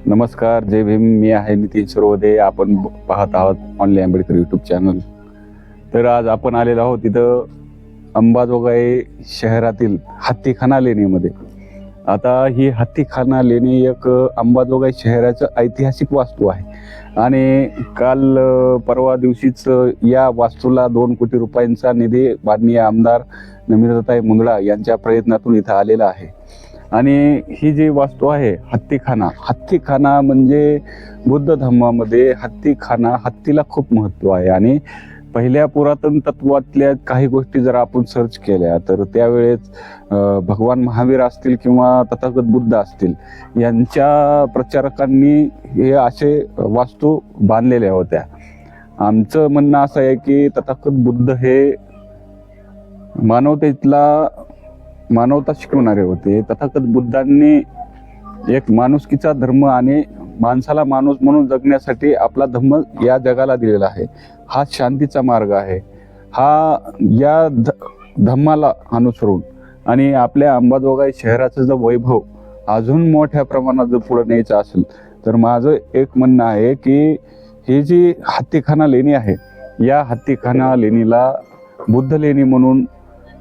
नमस्कार, जय भीम. मी आहे नितीन सर्वोदय. आपण पाहत आहात ऑनली आंबेडकर यूट्यूब चॅनल. तर आज आपण आलेलो आहोत तिथं अंबाजोगाई शहरातील हत्तीखाना लेणीमध्ये. आता ही हत्तीखाना लेणी एक अंबाजोगाई शहराचं ऐतिहासिक वास्तू आहे आणि काल परवा दिवशीच या वास्तूला 2 कोटी रुपयांचा निधी माननीय आमदार नमिताताई मुंदडा यांच्या प्रयत्नातून इथं आलेला आहे. आणि ही जी वास्तू आहे हत्तीखाना म्हणजे बुद्ध धर्मामध्ये हत्तीखाना, हत्तीला खूप महत्त्व आहे. आणि पहिल्या पुरातन तत्वातल्या काही गोष्टी जर आपण सर्च केल्या तर त्यावेळेस भगवान महावीर असतील किंवा तथागत बुद्ध असतील यांच्या प्रचारकांनी हे असे वास्तू बांधलेल्या होत्या. आमचं म्हणणं असं आहे की तथागत बुद्ध हे मानवता शिकवणारे होते. तथागत बुद्धांनी एक माणुसकीचा धर्म आणि माणसाला माणूस म्हणून जगण्यासाठी आपला धम्म या जगाला दिलेला आहे. हा शांतीचा मार्ग आहे. हा या धम्माला अनुसरून आणि आपल्या अंबाजोगाई शहराचं जर वैभव अजून मोठ्या प्रमाणात जर पुढे न्यायचं असेल तर माझं एक म्हणणं आहे की ही जी हत्तीखाना लेणी आहे या हत्तीखाना लेणीला बुद्ध लेणी म्हणून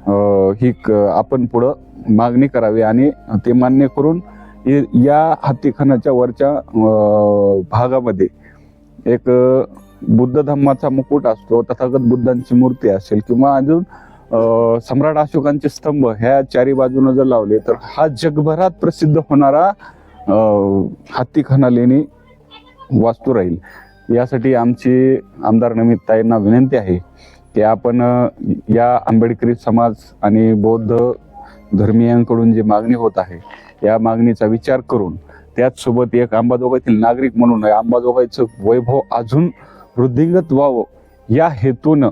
आपण पुढं मागणी करावी आणि ते मान्य करून या हत्तीखानाच्या वरच्या भागामध्ये एक बुद्ध धम्माचा मुकुट असतो, तथागत बुद्धांची मूर्ती असेल किंवा अजून सम्राट अशोकांचे स्तंभ ह्या चारी बाजूने जर लावले तर हा जगभरात प्रसिद्ध होणारा हत्तीखाना लेणी वास्तू राहील. यासाठी आमची आमदार नमिताताईंना विनंती आहे की आपण या आंबेडकरी समाज आणि बौद्ध धर्मीयांकडून जी मागणी होत आहे या मागणीचा विचार करून त्याचसोबत एक अंबाजोगाईतील नागरिक म्हणून अंबाजोगाईचं वैभव अजून वृद्धिंगत व्हावं या हेतूनं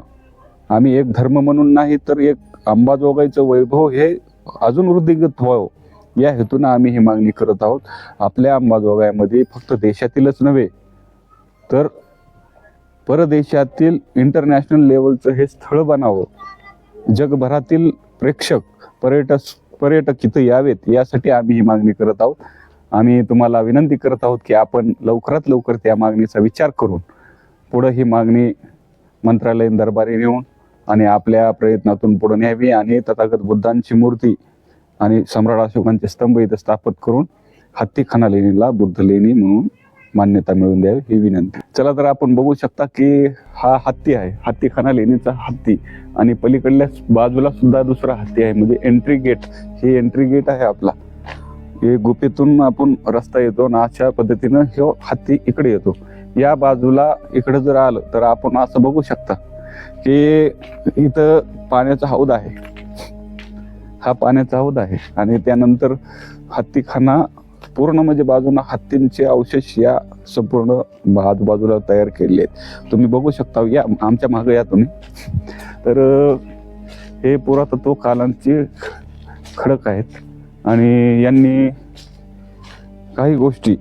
आम्ही एक धर्म म्हणून नाही तर एक अंबाजोगाईचं वैभव हे अजून वृद्धिंगत व्हावं या हेतूनं आम्ही ही मागणी करत आहोत. आपल्या अंबाजोगाईमध्ये फक्त देशातीलच नव्हे तर परदेशातील इंटरनॅशनल लेवलचं हे स्थळ बनावं. जगभरातील पर्यटक इथं यावेत यासाठी आम्ही ही मागणी करत आहोत. आम्ही तुम्हाला विनंती करत आहोत की आपण लवकरात लवकर त्या मागणीचा विचार करून पुढं ही मागणी मंत्रालयीन दरबारी नेऊन आणि आपल्या प्रयत्नातून पुढे न्यावी आणि तथागत बुद्धांची मूर्ती आणि सम्राट अशोकांचे स्तंभ इथं स्थापित करून हत्तीखाना लेणीला बुद्ध लेणी म्हणून मान्यता मिळवून द्यावी ही विनंती. चला तर आपण बघू शकता की हा हत्ती आहे, हत्तीखाना लेणीचा हत्ती आणि पलीकडल्या बाजूला सुद्धा दुसरा हत्ती आहे. म्हणजे एंट्री गेट, हे एंट्री गेट आहे आपला. हे गुफेतून आपण रस्ता येतो आणि अशा पद्धतीनं हे हत्ती इकडे येतो. या बाजूला इकडे जर आलं तर आपण असं बघू शकता की इथं पाण्याचा हौद आहे. हा पाण्याचा हौद आहे आणि त्यानंतर हत्तीखाना पूर्ण म्हणजे बाजूला हत्तींचे अवशेष या संपूर्ण आजूबाजूला तयार केलेले आहेत. तुम्ही बघू शकता, या आमच्या मागे या तुम्ही. तर हे पुरातत्व कालांचे खडक आहेत आणि यांनी काही गोष्टी,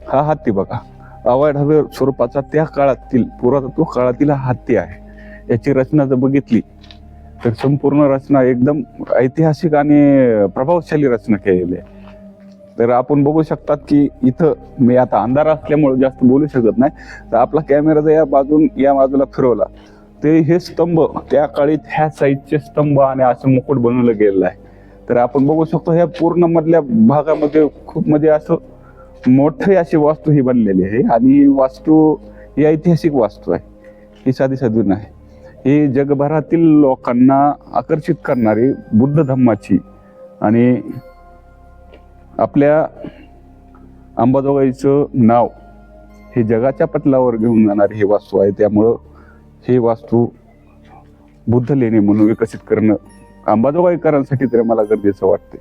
हा हत्ती बघा अवाढव्य स्वरूपाचा त्या काळातील पुरातत्व काळातील हा हत्ती आहे. याची रचना जर बघितली तर संपूर्ण रचना एकदम ऐतिहासिक आणि प्रभावशाली रचना केलेली आहे. तर आपण बघू शकतात की इथं मी आता अंधार असल्यामुळे जास्त बोलू शकत नाही, तर आपला कॅमेरा जर या बाजूला फिरवला ते हे स्तंभ त्या काळी ह्या साईजचे स्तंभ आणि असं मुकुट बनवलं गेलेलं आहे. तर आपण बघू शकतो ह्या पूर्ण मधल्या भागामध्ये खूप म्हणजे असं मोठी अशी वास्तू ही बनलेली आहे. आणि ही वास्तू ही ऐतिहासिक वास्तू आहे, ही साधी नाही. ही जगभरातील लोकांना आकर्षित करणारी बुद्ध धम्माची आणि आपल्या अंबाजोगाईचं नाव हे जगाच्या पटलावर घेऊन जाणारी ही वास्तू आहे. त्यामुळं ही वास्तू बुद्ध लेणी म्हणून विकसित करणं अंबाजोगाईकरांसाठी तरी मला गरजेचं वाटते.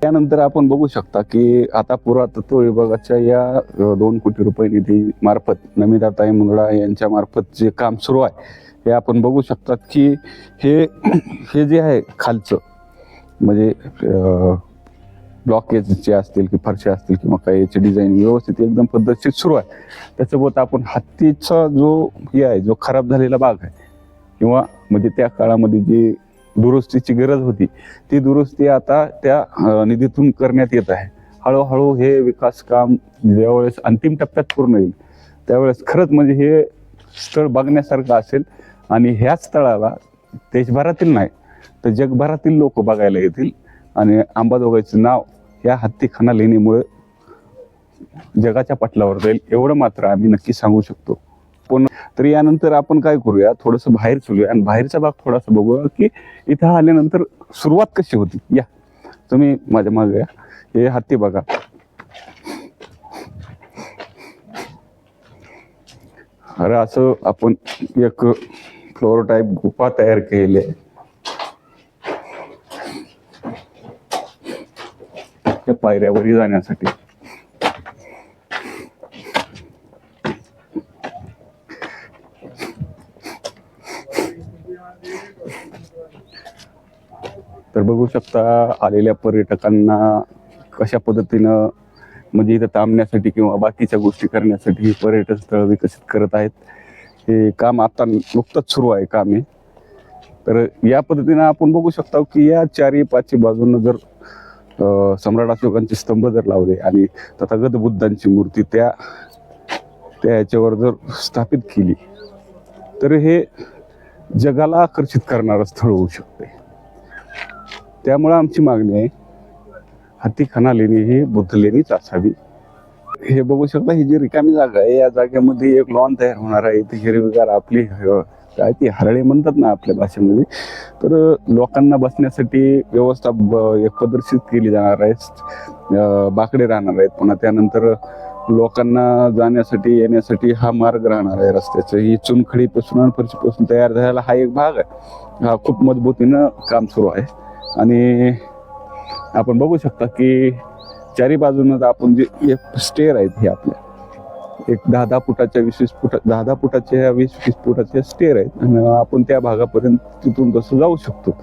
त्यानंतर आपण बघू शकता की आता पुरातत्व विभागाच्या या 2 कोटी रुपये निधी मार्फत नमिताताई मुंदडा यांच्या मार्फत जे काम सुरू आहे हे आपण बघू शकतात की हे जे आहे खालचं म्हणजे ब्लॉकेज जे असतील की फरशा असतील किंवा काही याची डिझाईन व्यवस्थित एकदम पद्धतशीर सुरू आहे. त्याच्यासोबत आपण हत्तीचा जो हे आहे, जो खराब झालेला भाग आहे किंवा म्हणजे त्या काळामध्ये जी दुरुस्तीची गरज होती ती दुरुस्ती आता त्या निधीतून करण्यात येत आहे. हळूहळू हे विकास काम ज्यावेळेस अंतिम टप्प्यात पूर्ण येईल त्यावेळेस खरंच म्हणजे हे स्थळ बघण्यासारखं असेल आणि ह्याच स्थळाला देशभरातील नाही तर जगभरातील लोक बघायला येतील आणि अंबाजोगाईचं नाव या हत्तीखाना लेणीमुळे जगाच्या पटलावर जाईल एवढं मात्र आम्ही नक्की सांगू शकतो. पण तरी यानंतर आपण काय करूया, थोडंसं बाहेर चलूया आणि बाहेरचा भाग थोडासा बघूया की इथं आल्यानंतर सुरुवात कशी होती. या तुम्ही माझ्या मागे या. हे हत्ती बघा. अरे असं आपण एक फ्लोर टाईप गुफा तयार केलेली आहे त्या पायऱ्यावरही जाण्यासाठी. तर बघू शकता आलेल्या पर्यटकांना कशा पद्धतीनं म्हणजे इथं थांबण्यासाठी किंवा बाकीच्या गोष्टी करण्यासाठी पर्यटन स्थळ विकसित करत आहेत. हे काम आता नुकतंच सुरू आहे काम हे. तर या पद्धतीनं आपण बघू शकता की या चारी पाचही बाजूनं जर सम्राट अशोकांचे स्तंभ जर लावले आणि तथागत बुद्धांची मूर्ती त्या ह्याच्यावर जर स्थापित केली तर हे जगाला आकर्षित करणारं स्थळ होऊ शकते. त्यामुळे आमची मागणी आहे हत्तीखाना लेणी ही बुद्ध लेणीच असावी. हे बघू शकता ही जी रिकामी जागा आहे या जागेमध्ये एक लॉन तयार होणार आहे. इथे हिरवीगार आपली काय ती हरळे म्हणतात ना आपल्या भाषेमध्ये, तर लोकांना बसण्यासाठी व्यवस्था एक पद्धतशीर केली जाणार आहे. बाकडे राहणार आहेत. पुन्हा त्यानंतर लोकांना जाण्यासाठी येण्यासाठी हा मार्ग राहणार आहे रस्त्याचं. ही चुनखडीपासून फरशीपासून तयार झालेला हा एक भाग आहे. हा खूप मजबूतीनं काम सुरू आहे आणि आपण बघू शकता की चारी बाजूनं आपण जे स्टेअर आहेत हे आपल्या एक 10-10 फुटाच्या 20-20 फुटा 10-10 फुटाच्या 20-20 फुटाच्या स्टेअर आहेत आणि आपण त्या भागापर्यंत तिथून तसं जाऊ शकतो.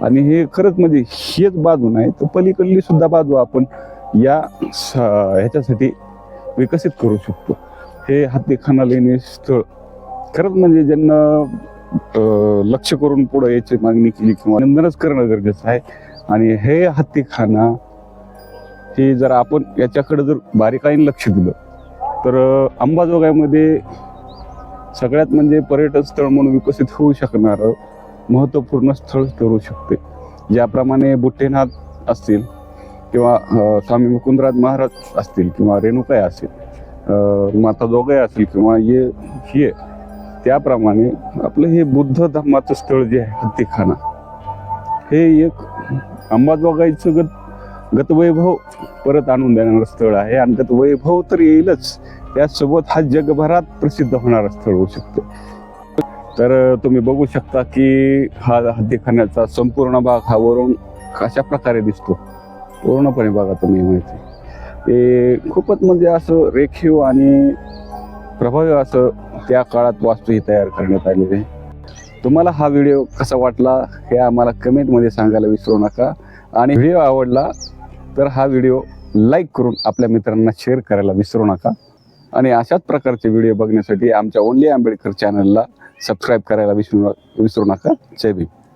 आणि हे खरंच म्हणजे हेच बाजू नाही तर पलीकडली सुद्धा बाजू आपण या ह्याच्यासाठी विकसित करू शकतो. हे हत्तीखाना लेणी स्थळ खरंच म्हणजे ज्यांना लक्ष करून पुढे याची मागणी केली किंवा निंदनच करणं गरजेचं आहे. आणि हे हत्तीखाना हे जर आपण याच्याकडे जर बारीकाईने लक्ष दिलं तर अंबाजोगाईमध्ये सगळ्यात म्हणजे पर्यटन स्थळ म्हणून विकसित होऊ शकणारं महत्त्वपूर्ण स्थळ ठरू शकते. ज्याप्रमाणे बुट्टेनाथ असतील किंवा स्वामी मुकुंदराज महाराज असतील किंवा रेणुकाई असेल माता जोगाई असेल किंवा हे त्याप्रमाणे आपलं हे बुद्ध धम्माचं स्थळ जे आहे हत्तीखाना हे एक अंबाजोगाईचं गतवैभव परत आणून देणारं स्थळ आहे. आणि गतवैभव तर येईलच त्यासोबत हा जगभरात प्रसिद्ध होणारं स्थळ होऊ शकते. तर तुम्ही बघू शकता की हा हत्तीखान्याचा संपूर्ण भाग हा वरून कशा प्रकारे दिसतो पूर्णपणे बघा तुम्ही. माहिती हे खूपच म्हणजे असं रेखीव आणि प्रभावी असं त्या काळात वास्तू ही तयार करण्यात आलेली आहे. तुम्हाला हा व्हिडिओ कसा वाटला हे आम्हाला कमेंटमध्ये सांगायला विसरू नका. आणि व्हिडिओ आवडला तर हा व्हिडिओ लाईक करून आपल्या मित्रांना शेअर करायला विसरू नका. आणि अशाच प्रकारचे व्हिडिओ बघण्यासाठी आमच्या ओनली आंबेडकर चॅनलला सबस्क्राईब करायला विसरू नका. जय भीम.